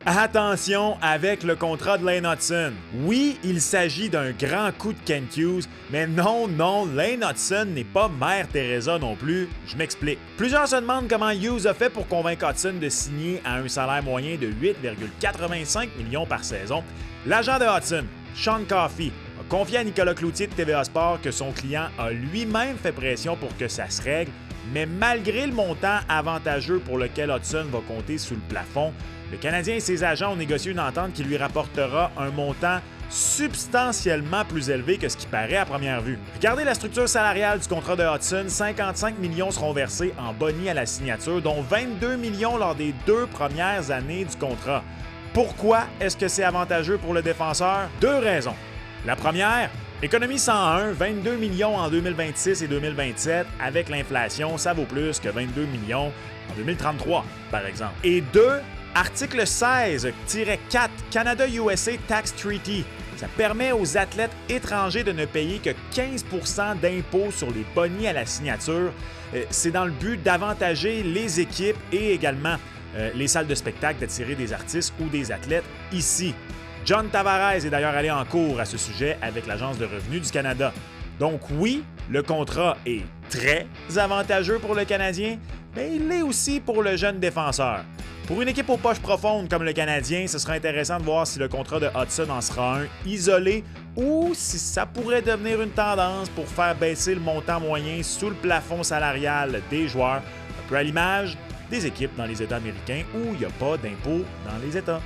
Attention avec le contrat de Lane Hutson. Oui, il s'agit d'un grand coup de Kent Hughes, mais non, Lane Hutson n'est pas Mère Teresa non plus. Je m'explique. Plusieurs se demandent comment Hughes a fait pour convaincre Hutson de signer à un salaire moyen de 8,85 millions par saison. L'agent de Hutson, Sean Coffey, a confié à Nicolas Cloutier de TVA Sport que son client a lui-même fait pression pour que ça se règle, mais malgré le montant avantageux pour lequel Hutson va compter sous le plafond, le Canadien et ses agents ont négocié une entente qui lui rapportera un montant substantiellement plus élevé que ce qui paraît à première vue. Regardez la structure salariale du contrat de Hutson, 55 millions seront versés en boni à la signature, dont 22 millions lors des 2 premières années du contrat. Pourquoi est-ce que c'est avantageux pour le défenseur? 2 raisons. La première, économie 101, 22 millions en 2026 et 2027. Avec l'inflation, ça vaut plus que 22 millions en 2033, par exemple. Et 2, article 16-4 Canada-USA Tax Treaty. Ça permet aux athlètes étrangers de ne payer que 15 % d'impôts sur les bonis à la signature. C'est dans le but d'avantager les équipes et également les salles de spectacle d'attirer des artistes ou des athlètes ici. John Tavares est d'ailleurs allé en cours à ce sujet avec l'Agence de revenus du Canada. Donc oui, le contrat est très avantageux pour le Canadien, mais il l'est aussi pour le jeune défenseur. Pour une équipe aux poches profondes comme le Canadien, ce sera intéressant de voir si le contrat de Hutson en sera un isolé ou si ça pourrait devenir une tendance pour faire baisser le montant moyen sous le plafond salarial des joueurs, un peu à l'image des équipes dans les États américains où il n'y a pas d'impôts dans les États.